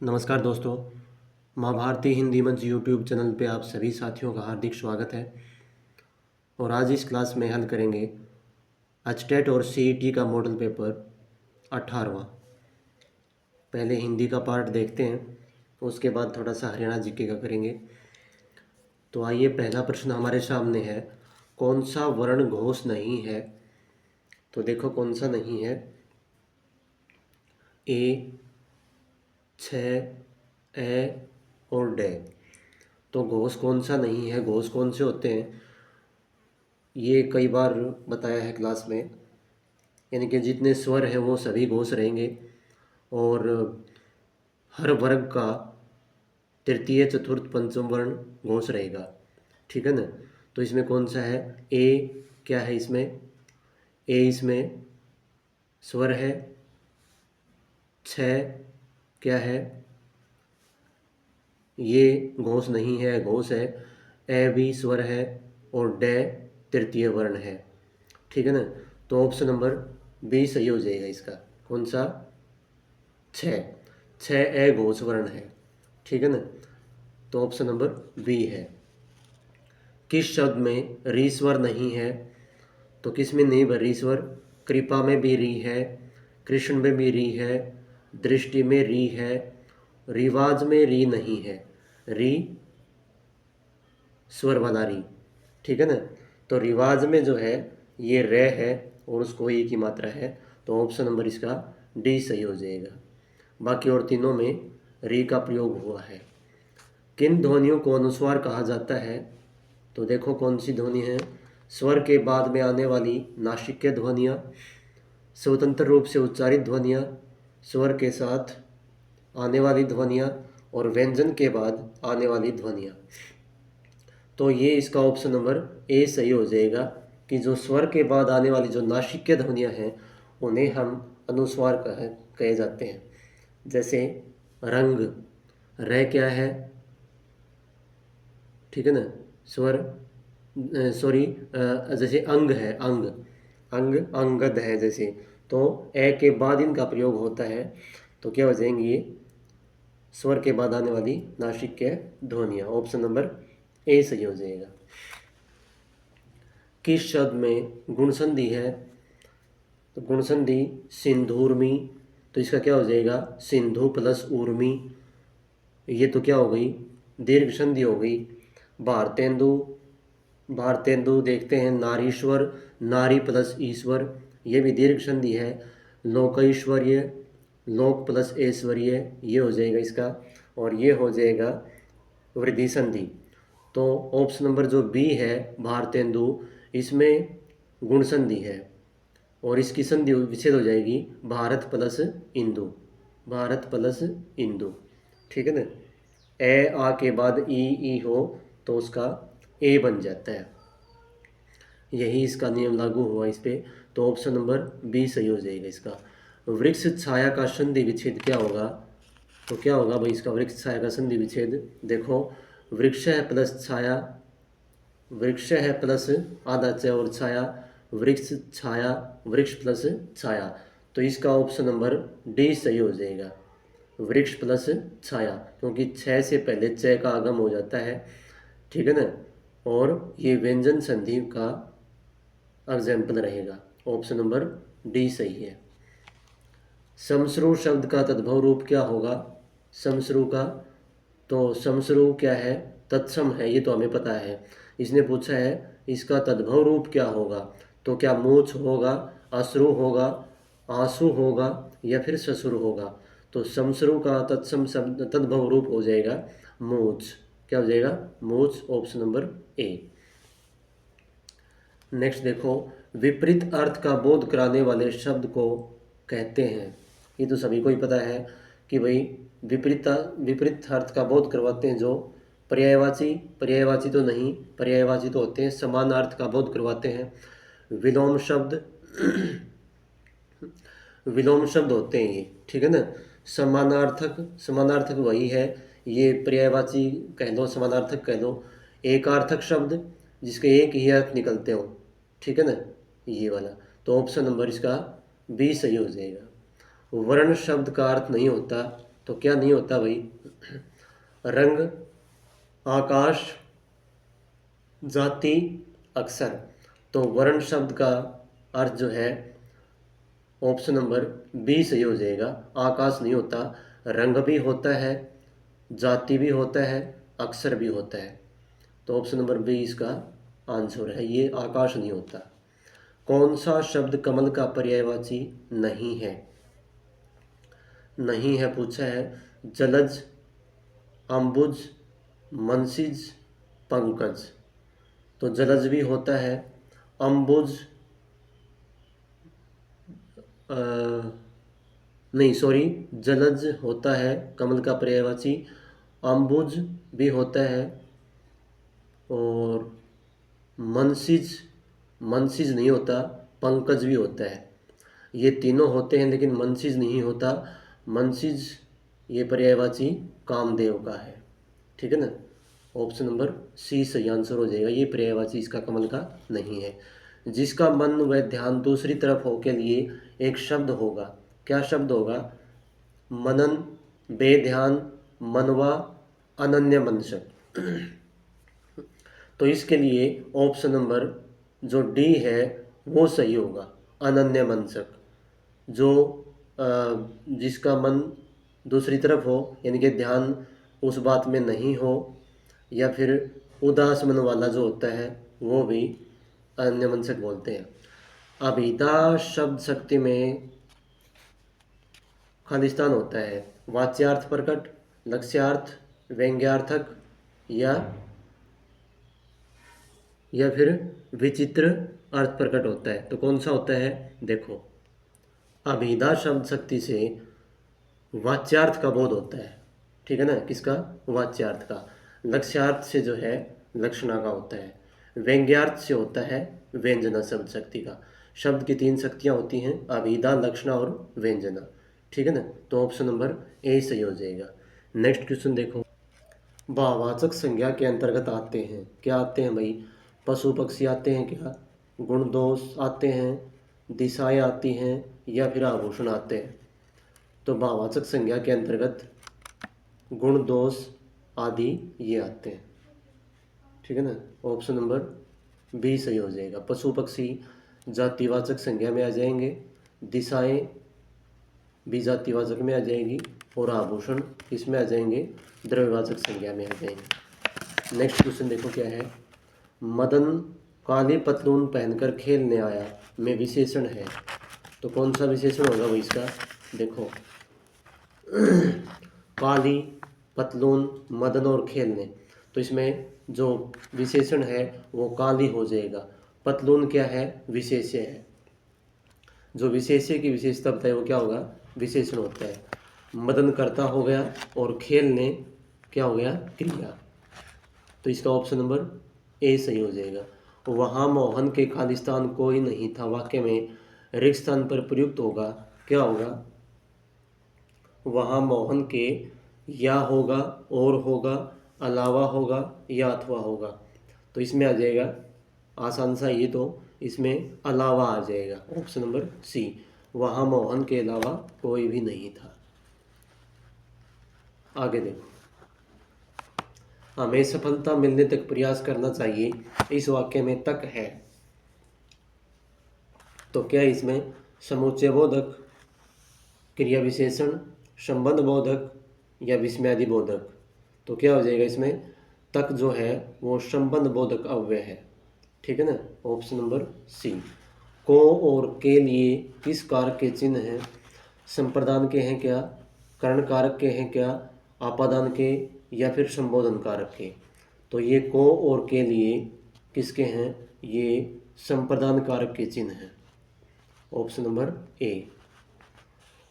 नमस्कार दोस्तों। माँ भारती हिंदी मंच यूट्यूब चैनल पे आप सभी साथियों का हार्दिक स्वागत है। और आज इस क्लास में हल करेंगे एचटेट और सीईटी का मॉडल पेपर 18वां। पहले हिंदी का पार्ट देखते हैं, उसके बाद थोड़ा सा हरियाणा जीके का करेंगे। तो आइए, पहला प्रश्न हमारे सामने है, कौन सा वर्ण घोष नहीं है? तो देखो कौन सा नहीं है। ए, छ, ए और डे। तो घोष कौन सा नहीं है, घोष कौन से होते हैं, ये कई बार बताया है क्लास में। यानी कि जितने स्वर हैं वो सभी घोष रहेंगे और हर वर्ग का तृतीय चतुर्थ पंचम वर्ण घोष रहेगा। ठीक है ना? तो इसमें कौन सा है? ए क्या है इसमें? ए इसमें स्वर है। छ क्या है? ये घोष नहीं है, घोष है। ए भी स्वर है और डे तृतीय वर्ण है। ठीक है ना? तो ऑप्शन नंबर बी सही हो जाएगा इसका। कौन सा? छ। छ ए घोष वर्ण है। ठीक है ना? तो ऑप्शन नंबर बी है। किस शब्द में री स्वर नहीं है? तो किस में नहीं री स्वर? कृपा में भी री है, कृष्ण में भी री है, दृष्टि में री है, रिवाज में री नहीं है। री स्वर वाला री। ठीक है ना? तो रिवाज में जो है ये रे है और उसको ई की मात्रा है। तो ऑप्शन नंबर इसका डी सही हो जाएगा। बाकी और तीनों में री का प्रयोग हुआ है। किन ध्वनियों को अनुस्वार कहा जाता है? तो देखो कौन सी ध्वनि है। स्वर के बाद में आने वाली नासिक्य ध्वनियाँ, स्वतंत्र रूप से उच्चारित ध्वनियाँ, स्वर के साथ आने वाली ध्वनियाँ और व्यंजन के बाद आने वाली ध्वनियाँ। तो ये इसका ऑप्शन नंबर ए सही हो जाएगा कि जो स्वर के बाद आने वाली जो नासिक्य ध्वनियाँ हैं उन्हें हम अनुस्वार कहे जाते हैं। जैसे रंग, रे क्या है? ठीक है ना? स्वर सॉरी, जैसे अंग है, अंग, अंग अंगद है जैसे, तो ए के बाद इनका प्रयोग होता है। तो क्या हो जाएंगे ये? स्वर के बाद आने वाली नासिक्य ध्वनियाँ। ऑप्शन नंबर ए सही हो जाएगा। किस शब्द में गुण संधि है? तो गुण संधि सिंधूर्मी। तो इसका क्या हो जाएगा? सिंधु प्लस ऊर्मी। ये तो क्या हो गई? दीर्घ संधि हो गई। भारतेंदु, भारतेंदु देखते हैं नारीश्वर, नारी प्लस ईश्वर, ये भी दीर्घ संधि है। लोकैश्वर्य, लोक प्लस ऐश्वर्य, ये हो जाएगा इसका। और ये हो जाएगा वृद्धि संधि। तो ऑप्शन नंबर जो बी है भारतेंदु, इसमें गुण संधि है और इसकी संधि विच्छेद हो जाएगी भारत प्लस इंदु, भारत प्लस इंदु। ठीक है ना? ए आ के बाद ई हो तो उसका ए बन जाता है। यही इसका नियम लागू हुआ इस पे। तो ऑप्शन नंबर बी सही हो जाएगा इसका। वृक्ष छाया का संधि विच्छेद क्या होगा? तो क्या होगा भाई इसका वृक्ष छाया का संधि विच्छेद? देखो, वृक्ष है प्लस छाया, वृक्ष है प्लस आधा च और छाया, वृक्ष छाया, वृक्ष प्लस छाया। तो इसका ऑप्शन नंबर डी सही हो जाएगा, वृक्ष प्लस छाया, क्योंकि छः से पहले च का आगम हो जाता है। ठीक है ना? और ये व्यंजन संधि का एग्जाम्पल रहेगा। ऑप्शन नंबर डी सही है। समश्रु शब्द का तद्भव रूप क्या होगा? समश्रु का, तो समश्रु क्या है? तत्सम है, ये तो हमें पता है। इसने पूछा है इसका तद्भव रूप क्या होगा? तो क्या मूछ होगा, अश्रु होगा, आंसू होगा या फिर ससुर होगा? तो समश्रु का तत्सम शब्द तद्भव रूप हो जाएगा मूछ। क्या हो जाएगा? मूछ। Option number A. नेक्स्ट देखो, विपरीत अर्थ का बोध कराने वाले शब्द को कहते हैं। ये तो सभी को ही पता है कि भाई विपरीत अर्थ का बोध करवाते हैं जो पर्यायवाची, पर्यायवाची तो नहीं, पर्यायवाची तो होते हैं, समानार्थ का बोध करवाते हैं। विलोम शब्द, विलोम शब्द होते हैं ये। ठीक है ना? समानार्थक, समानार्थक वही है, ये पर्यायवाची कह लो, समानार्थक कह लो। एकार्थक शब्द जिसके एक ही अर्थ निकलते हो। ठीक है ना? ये वाला। तो ऑप्शन नंबर इसका बी सही हो जाएगा। वर्ण शब्द का अर्थ नहीं होता, तो क्या नहीं होता भाई? रंग, आकाश, जाति, अक्षर। तो वर्ण शब्द का अर्थ जो है ऑप्शन नंबर बी सही हो जाएगा। आकाश नहीं होता, रंग भी होता है, जाति भी होता है, अक्षर भी होता है। तो ऑप्शन नंबर बी इसका आंसर है, ये आकाश नहीं होता। कौन सा शब्द कमल का पर्यायवाची नहीं है? नहीं है पूछा है। जलज, अम्बुज, मनसिज, पंकज। तो जलज भी होता है, अम्बुज नहीं सॉरी, जलज होता है कमल का पर्यायवाची, अम्बुज भी होता है, और मनसिज, मनसिज नहीं होता, पंकज भी होता है। ये तीनों होते हैं लेकिन मनसिज नहीं होता। मनसिज ये पर्यायवाची कामदेव का है। ठीक है ना, ऑप्शन नंबर सी सही आंसर हो जाएगा। ये पर्यायवाची इसका कमल का नहीं है। जिसका मन व ध्यान दूसरी तरफ हो के लिए एक शब्द होगा। क्या शब्द होगा? मनन, बेध्यान, मनवा, अनन्य मंशक। तो इसके लिए ऑप्शन नंबर जो डी है वो सही होगा, अनन्य मंशक। जो जिसका मन दूसरी तरफ हो, यानी कि ध्यान उस बात में नहीं हो, या फिर उदास मन वाला जो होता है वो भी अनन्य मंशक बोलते हैं। अभिधा शब्द शक्ति में खालिस्तान होता है। वाच्यार्थ प्रकट, लक्ष्यार्थ, व्यंग्यार्थक, या फिर विचित्र अर्थ प्रकट होता है। तो कौन सा होता है? देखो, अभिधा शब्द शक्ति से वाच्यार्थ का बोध होता है। ठीक है ना, किसका? वाच्यार्थ का। लक्ष्यार्थ से जो है लक्षणा का होता है। व्यंग्यार्थ से होता है व्यंजना शब्द शक्ति का। शब्द की 3 शक्तियाँ होती हैं, अभिधा, लक्षणा और व्यंजना। ठीक है ना, तो ऑप्शन नंबर ए सही हो जाएगा। नेक्स्ट क्वेश्चन देखो, भाववाचक संज्ञा के अंतर्गत आते हैं, क्या आते हैं भाई? पशु पक्षी आते हैं क्या? गुण दोष आते हैं, दिशाएं आती हैं, या फिर आभूषण आते हैं? तो भाववाचक संज्ञा के अंतर्गत गुण दोष आदि ये आते हैं। ठीक है ना, ऑप्शन नंबर बी सही हो जाएगा। पशु पक्षी जातिवाचक संज्ञा में आ जाएंगे, दिशाएं भी जातिवाचक में आ जाएगी, और आभूषण इसमें आ जाएंगे, द्रव्यवाचक संज्ञा में आ जाएंगे। नेक्स्ट क्वेश्चन देखो क्या है। मदन काली पतलून पहनकर खेलने आया में विशेषण है। तो कौन सा विशेषण होगा वो इसका? देखो, काली, पतलून, मदन और खेलने। तो इसमें जो विशेषण है वो काली हो जाएगा। पतलून क्या है? विशेष्य है। जो विशेष्य की विशेषता बताए वो क्या होगा? विशेषण होता है। मदन कर्ता हो गया, और खेलने क्या हो गया? क्रिया। तो इसका ऑप्शन नंबर ए सही हो जाएगा। वहाँ मोहन के खालिस्तान कोई नहीं था वाक्य में रिक्त स्थान पर प्रयुक्त होगा, क्या होगा? वहाँ मोहन के या होगा, और होगा, अलावा होगा, या अथवा होगा। तो इसमें आ जाएगा आसान सा, ये तो इसमें अलावा आ जाएगा, ऑप्शन नंबर सी। वहाँ मोहन के अलावा कोई भी नहीं था। आगे देखो, हमें सफलता मिलने तक प्रयास करना चाहिए, इस वाक्य में तक है। तो क्या इसमें समुच्चय बोधक, क्रिया विशेषण, संबंध बोधक, या विस्मयादि बोधक? तो क्या हो जाएगा इसमें? तक जो है वो संबंध बोधक अव्यय है। ठीक है ना, ऑप्शन नंबर सी। को और के लिए किस कारक के चिन्ह हैं? संप्रदान के हैं क्या, कर्ण कारक के हैं क्या, आपादान के, या फिर संबोधन कारक के? तो ये को और के लिए किसके हैं? ये संप्रदान कारक के चिन्ह हैं, ऑप्शन नंबर ए।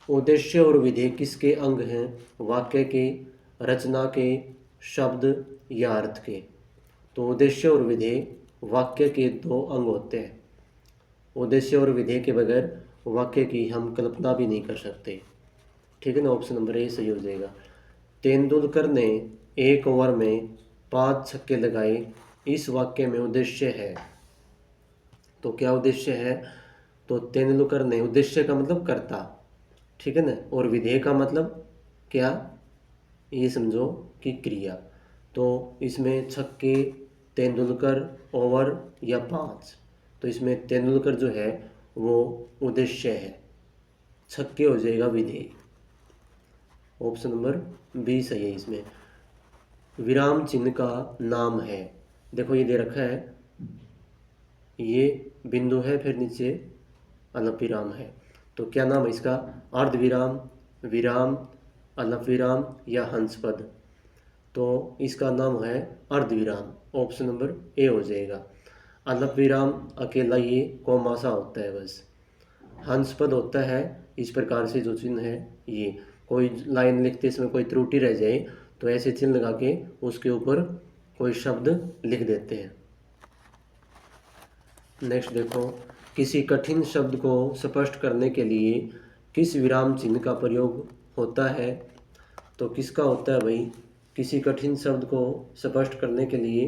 उद्देश्य और विधेय किसके अंग हैं? वाक्य के, रचना के, शब्द या अर्थ के? तो उद्देश्य और विधेय वाक्य के 2 अंग होते हैं। उद्देश्य और विधेय के बगैर वाक्य की हम कल्पना भी नहीं कर सकते। ठीक है ना, ऑप्शन नंबर ए सही हो जाएगा। तेंदुलकर ने 1 ओवर में 5 छक्के लगाए, इस वाक्य में उद्देश्य है। तो क्या उद्देश्य है? तो तेंदुलकर ने, उद्देश्य का मतलब कर्ता, ठीक है ना, और विधेय का मतलब क्या, ये समझो कि क्रिया। तो इसमें छक्के, तेंदुलकर, ओवर या 5। तो इसमें तेंदुलकर जो है वो उद्देश्य है, छक्के हो जाएगा विधेय। ऑप्शन नंबर बी सही है इसमें। विराम चिन्ह का नाम है, देखो ये दे रखा है, ये बिंदु है, फिर नीचे अल्प विराम है। तो क्या नाम है इसका? अर्ध विराम, विराम, अल्प विराम या हंसपद। तो इसका नाम है अर्ध विराम, ऑप्शन नंबर ए हो जाएगा। अल्प विराम अकेला ये कोमा सा होता है बस। हंसपद होता है इस प्रकार से जो चिन्ह है ये, कोई लाइन लिखते समय कोई त्रुटि रह जाए तो ऐसे चिन्ह लगा के उसके ऊपर कोई शब्द लिख देते हैं। नेक्स्ट देखो, किसी कठिन शब्द को स्पष्ट करने के लिए किस विराम चिन्ह का प्रयोग होता है? तो किसका होता है भाई? किसी कठिन शब्द को स्पष्ट करने के लिए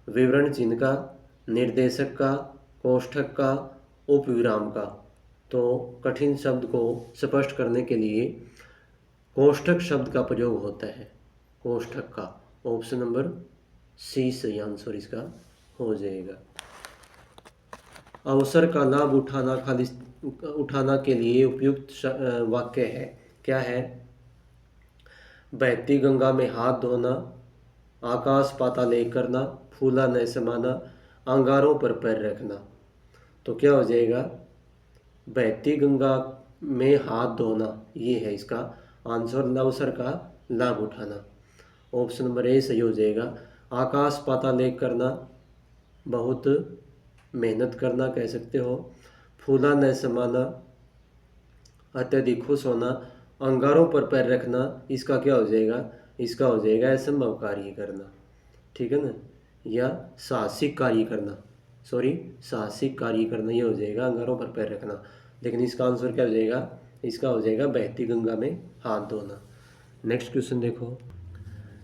विवरण चिन्ह का, निर्देशक का, कोष्ठक का, उपविराम का। तो कठिन शब्द को स्पष्ट करने के लिए कोष्ठक शब्द का प्रयोग होता है, कोष्ठक का। ऑप्शन नंबर सी सही आंसर इसका हो जाएगा। अवसर का लाभ उठाना के लिए उपयुक्त वाक्य है, क्या है? बहती गंगा में हाथ धोना, आकाश पाताल एक करना, फूला न समाना, अंगारों पर पैर रखना। तो क्या हो जाएगा? बहती गंगा में हाथ धोना, ये है इसका आंसर, अवसर का लाभ उठाना। ऑप्शन नंबर ए सही हो जाएगा। आकाश पाताल एक करना, बहुत मेहनत करना कह सकते हो। फूला न समाना, अत्यधिक खुश होना। अंगारों पर पैर रखना, इसका क्या हो जाएगा? इसका हो जाएगा असंभव कार्य करना, ठीक है ना, या साहसिक कार्य करना, साहसिक कार्य करना, ये हो जाएगा अंगारों पर पैर रखना। लेकिन इसका आंसर क्या हो जाएगा? इसका हो जाएगा बहती गंगा में हाथ धोना। नेक्स्ट क्वेश्चन देखो,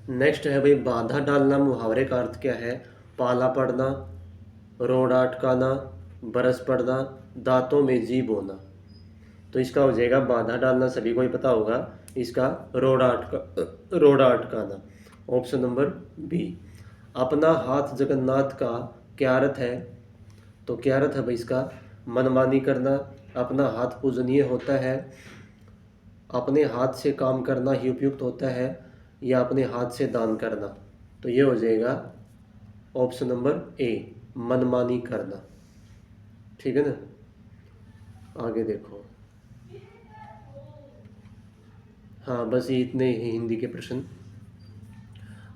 नेक्स्ट है भाई, बाधा डालना मुहावरे का अर्थ क्या है? पाला पड़ना, रोड अटकाना, बरस पड़ना, दांतों में जीभ होना। तो इसका हो जाएगा बाधा डालना, सभी को ही पता होगा, इसका रोड अटकाना। Option number B. अपना हाथ जगन्नाथ का क्या अर्थ है? तो क्या अर्थ है भाई इसका? मनमानी करना, अपना हाथ पूजनीय होता है, अपने हाथ से काम करना ही उपयुक्त होता है, या अपने हाथ से दान करना। तो ये हो जाएगा ऑप्शन नंबर ए, मनमानी करना, ठीक है ना। आगे देखो, हाँ बस ये इतने ही हिंदी के प्रश्न।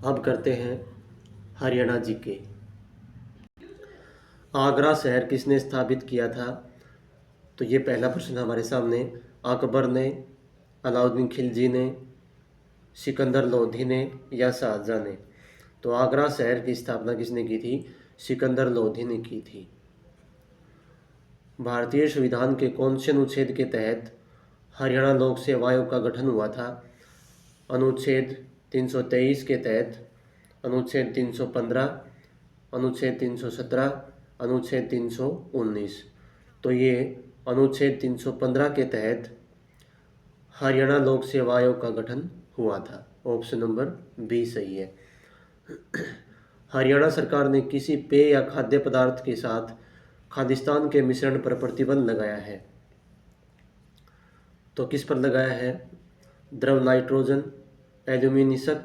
अब करते हैं हरियाणा जी के। आगरा शहर किसने स्थापित किया था? तो ये पहला प्रश्न हमारे सामने, अकबर ने, अलाउद्दीन खिलजी ने, सिकंदर लोधी ने या शाहजहां ने। तो आगरा शहर की स्थापना किसने की थी? सिकंदर लोधी ने की थी। भारतीय संविधान के कौन से अनुच्छेद के तहत हरियाणा लोक सेवा आयोग का गठन हुआ था? अनुच्छेद 323 के तहत, अनुच्छेद 315, अनुच्छेद 317, अनुच्छेद 319। तो ये अनुच्छेद 315 के तहत हरियाणा लोक सेवा आयोग का गठन हुआ था। ऑप्शन नंबर बी सही है। हरियाणा सरकार ने किसी पेय या खाद्य पदार्थ के साथ खालिस्तान के मिश्रण पर प्रतिबंध लगाया है? तो किस पर लगाया है? द्रव नाइट्रोजन, एल्यूमिनियम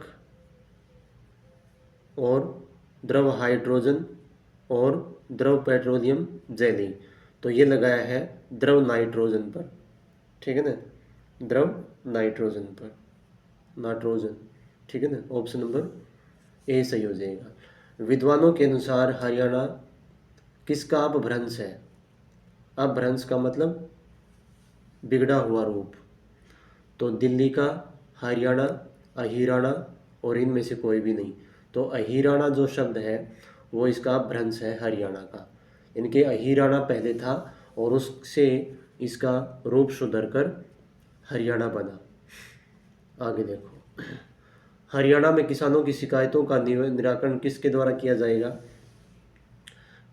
और द्रव हाइड्रोजन और द्रव पेट्रोलियम जेली। तो ये लगाया है द्रव नाइट्रोजन पर, ठीक है ना, द्रव नाइट्रोजन पर, नाइट्रोजन, ठीक है ना। ऑप्शन नंबर ए सही हो जाएगा। विद्वानों के अनुसार हरियाणा किसका अपभ्रंश है? अपभ्रंश का मतलब बिगड़ा हुआ रूप। तो दिल्ली का, हरियाणा, अहिराणा और इनमें से कोई भी नहीं। तो अहिराणा जो शब्द है वो इसका अपभ्रंश है हरियाणा का। इनके अहिराणा पहले था और उससे इसका रूप सुधर कर हरियाणा बना। आगे देखो, हरियाणा में किसानों की शिकायतों का निराकरण किसके द्वारा किया जाएगा?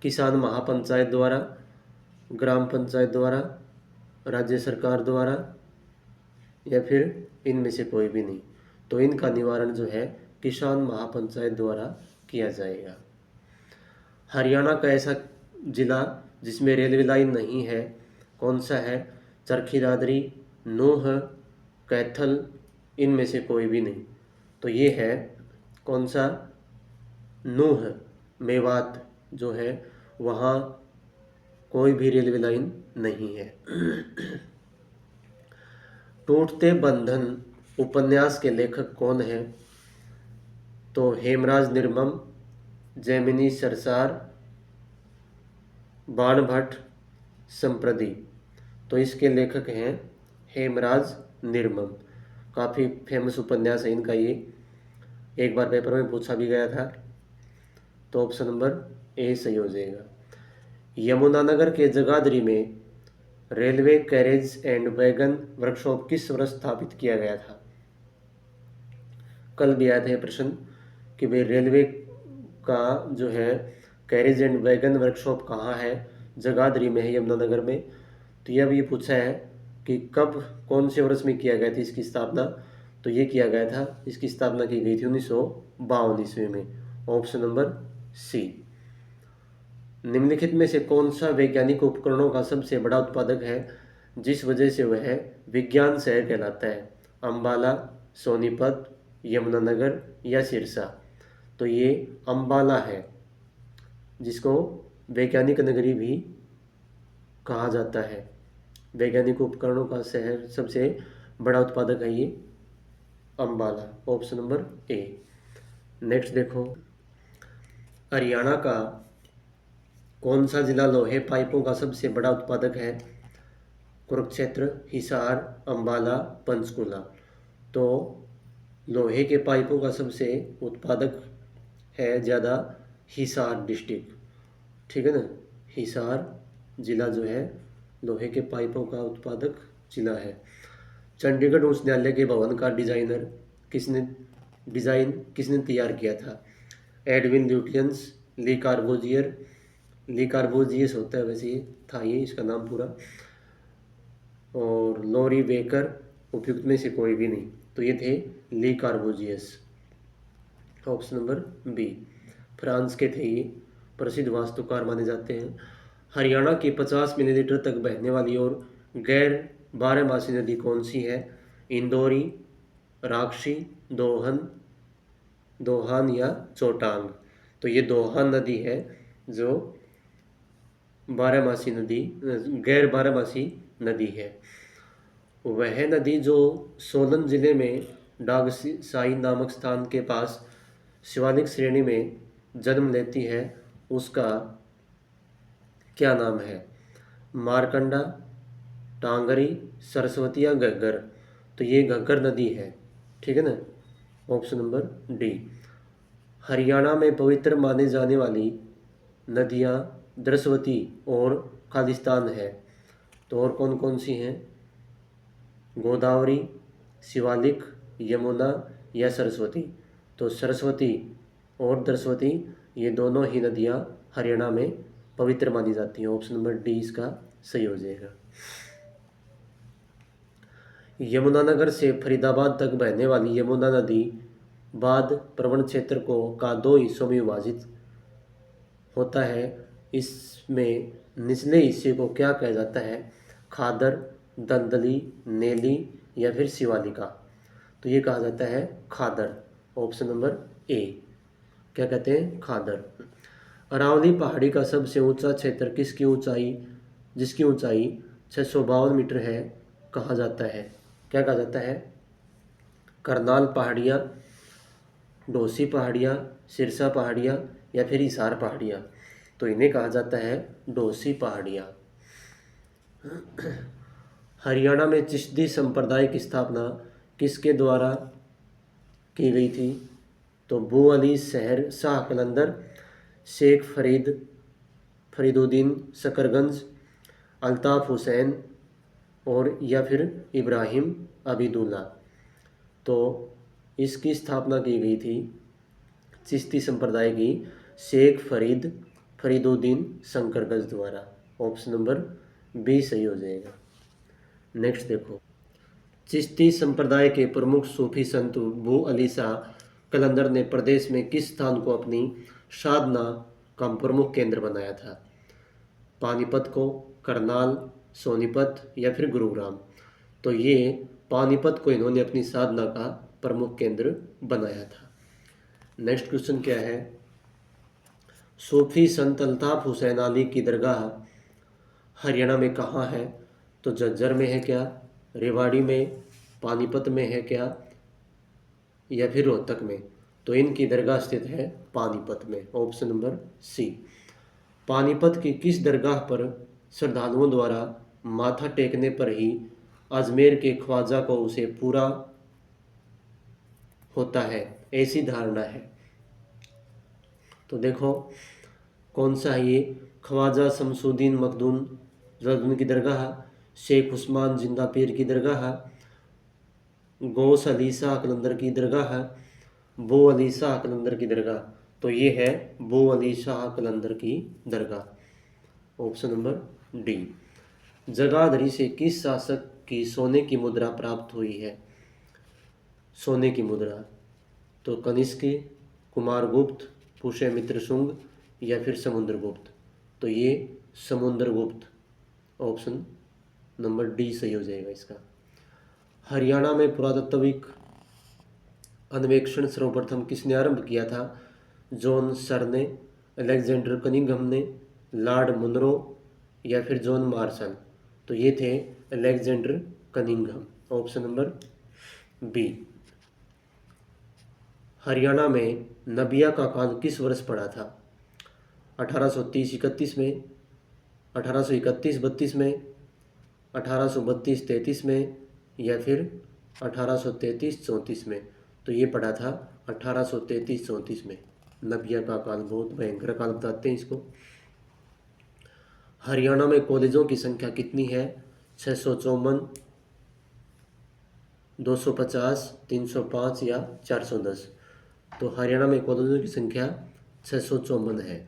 किसान महापंचायत द्वारा, ग्राम पंचायत द्वारा, राज्य सरकार द्वारा, या फिर इनमें से कोई भी नहीं। तो इनका निवारण जो है किसान महापंचायत द्वारा किया जाएगा। हरियाणा का ऐसा जिला जिसमें रेलवे लाइन नहीं है कौन सा है? चरखी दादरी, नूंह, कैथल, इनमें से कोई भी नहीं। तो ये है कौन सा? नूंह, मेवात जो है वहाँ कोई भी रेलवे लाइन नहीं है। टूटते बंधन उपन्यास के लेखक कौन है? तो हेमराज निर्मम, जैमिनी सरसार, बाणभट्ट, संप्रदी। तो इसके लेखक हैं हेमराज निर्मम। काफ़ी फेमस उपन्यास है इनका ये, एक बार पेपर में पूछा भी गया था। तो ऑप्शन नंबर ए सही हो जाएगा। यमुनानगर के जगाधरी में railway carriage and wagon workshop किस वर्ष स्थापित किया गया था? कल भी आया था ये प्रश्न कि भाई रेलवे का जो है कैरेज एंड वैगन वर्कशॉप कहाँ है? जगाधरी में है, यमुनानगर में। तो यह भी पूछा है कि कब, कौन से वर्ष में किया गया था इसकी स्थापना? तो ये किया गया था, इसकी स्थापना की गई थी 1952 ईस्वी में। Option number C. निम्नलिखित में से कौन सा वैज्ञानिक उपकरणों का सबसे बड़ा उत्पादक है जिस वजह से वह विज्ञान शहर कहलाता है? अंबाला, सोनीपत, यमुनानगर या सिरसा? तो ये अंबाला है जिसको वैज्ञानिक नगरी भी कहा जाता है। वैज्ञानिक उपकरणों का शहर सबसे बड़ा उत्पादक है ये Ambala. Option number A. Next देखो, हरियाणा का कौन सा जिला लोहे पाइपों का सबसे बड़ा उत्पादक है? कुरुक्षेत्र, हिसार, अंबाला, पंचकुला। तो लोहे के पाइपों का सबसे उत्पादक है ज़्यादा हिसार डिस्ट्रिक्ट, ठीक है ना। हिसार जिला जो है लोहे के पाइपों का उत्पादक जिला है। चंडीगढ़ उच्च न्यायालय के भवन का डिज़ाइन किसने तैयार किया था? एडविन ल्यूटियंस, ली कार्बोजियस होता है वैसे ये था, ये इसका नाम पूरा, और लॉरी बेकर, उपयुक्त में से कोई भी नहीं। तो ये थे Le Corbusier. Option number B. France के थे ये, प्रसिद्ध वास्तुकार माने जाते हैं। हरियाणा की 50 मिलीलीटर तक बहने वाली और गैर बारहमासी नदी कौन सी है? इंदौरी, राक्षी, दोहान या चोटांग? तो ये दोहान नदी है जो बारहमासी नदी, गैर बारहमासी नदी है। वह नदी जो सोलन जिले में डागसाई नामक स्थान के पास शिवालिक श्रेणी में जन्म लेती है उसका क्या नाम है? मारकंडा, टांगरी, सरस्वती या घग्गर? तो ये घग्गर नदी है, ठीक है ना। Option number D. हरियाणा में पवित्र माने जाने वाली नदियाँ द्रस्वती और खालिस्तान है। तो और कौन कौन सी हैं? गोदावरी, शिवालिक, यमुना या सरस्वती? तो सरस्वती और द्रस्वती ये दोनों ही नदियाँ हरियाणा में पवित्र मानी जाती हैं। ऑप्शन नंबर डी इसका सही हो जाएगा। यमुनानगर से फरीदाबाद तक बहने वाली यमुना नदी बाद प्रवण क्षेत्र का 2 हिस्सों में विभाजित होता है। इसमें निचले हिस्से को क्या कहा जाता है? खादर, दंदली, नेली या फिर शिवालिका? तो ये कहा जाता है खादर। Option number A. क्या कहते हैं? खादर। अरावली पहाड़ी का सबसे ऊंचा क्षेत्र जिसकी ऊंचाई 652 मीटर है कहा जाता है? क्या कहा जाता है? करनाल पहाड़ियाँ, डोसी पहाड़ियाँ, सिरसा पहाड़ियाँ या फिर हिसार पहाड़ियाँ? तो इन्हें कहा जाता है डोसी पहाड़ियाँ। हरियाणा में चिश्ती संप्रदाय की स्थापना किसके द्वारा की गई थी? तो बू अली शहर शाह कलंदर, शेख फरीदुद्दीन शकरगंज, अल्ताफ़ हुसैन और या फिर इब्राहिम अबीदुल्ला? तो इसकी स्थापना की गई थी चिश्ती संप्रदाय की शेख फरीदुद्दीन शकरगंज द्वारा। ऑप्शन नंबर बी सही हो जाएगा। नेक्स्ट देखो, चिश्ती संप्रदाय के प्रमुख सूफी संत अबू अली शाह कलंदर ने प्रदेश में किस स्थान को अपनी साधना का प्रमुख केंद्र बनाया था? पानीपत को, करनाल, सोनीपत या फिर गुरुग्राम? तो ये पानीपत को इन्होंने अपनी साधना का प्रमुख केंद्र बनाया था। नेक्स्ट क्वेश्चन क्या है? सूफी संत अल्ताफ हुसैन अली की दरगाह हरियाणा में कहाँ है? तो झज्जर में है क्या, रेवाड़ी में, पानीपत में है क्या, या फिर रोहतक में? तो इनकी दरगाह स्थित है पानीपत में, ऑप्शन नंबर सी। पानीपत की किस दरगाह पर श्रद्धालुओं द्वारा माथा टेकने पर ही अजमेर के ख्वाजा को उसे पूरा होता है, ऐसी धारणा है? तो देखो कौन सा है ये? ख्वाजा शमसुद्दीन मखदूम जलालुद्दीन की दरगाह, शेख उस्मान जिंदा पीर की दरगाह, गौस अली शाह कलंदर की दरगाह, बो अली शाह कलंदर की दरगाह? तो ये है बो अली शाह कलंदर की दरगाह, ऑप्शन नंबर डी। जगाधरी से किस शासक की सोने की मुद्रा प्राप्त हुई है? सोने की मुद्रा, तो कनिष्क, कुमारगुप्त, पुष्यमित्र शुंग या फिर समुद्रगुप्त? तो ये समुद्रगुप्त, ऑप्शन नंबर डी सही हो जाएगा इसका। हरियाणा में पुरातात्विक अन्वेषण सर्वप्रथम किसने आरंभ किया था? जॉन सर ने, अलेक्जेंडर कनिंघम ने, लॉर्ड मुनरो या फिर जॉन मार्शल? तो ये थे Alexander Cunningham, option number B. Haryana में नबिया का काल किस वर्ष पड़ा था? 1830-31 में, 1831-32 में, 1832-33 में या फिर 1833-34 में? तो ये पड़ा था 1833-34 में। नबिया का काल बहुत भयंकर काल बताते हैं इसको। हरियाणा में कॉलेजों की संख्या कितनी है? 654, 250, 305 या 410? तो हरियाणा में कॉलेजों की संख्या 654 है।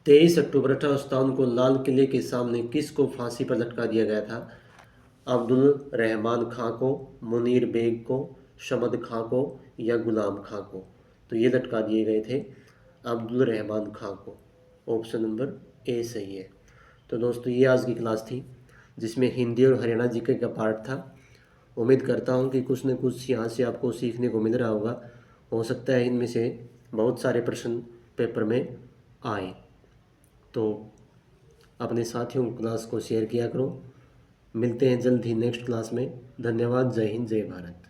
23 अक्टूबर 1857 को लाल किले के सामने किसको फांसी पर लटका दिया गया था? अब्दुल रहमान खां को, मुनीर बेग को, शमद खां को या गुलाम खां को? तो ये लटका दिए गए थे अब्दुल रहमान खां को, ऑप्शन नंबर ए सही है। तो दोस्तों ये आज की क्लास थी जिसमें हिंदी और हरियाणा जीके का पार्ट था। उम्मीद करता हूँ कि कुछ न कुछ यहाँ से आपको सीखने को मिल रहा होगा। हो सकता है इनमें से बहुत सारे प्रश्न पेपर में आए। तो अपने साथियों को क्लास को शेयर किया करो। मिलते हैं जल्द ही नेक्स्ट क्लास में। धन्यवाद। जय हिंद, जय भारत।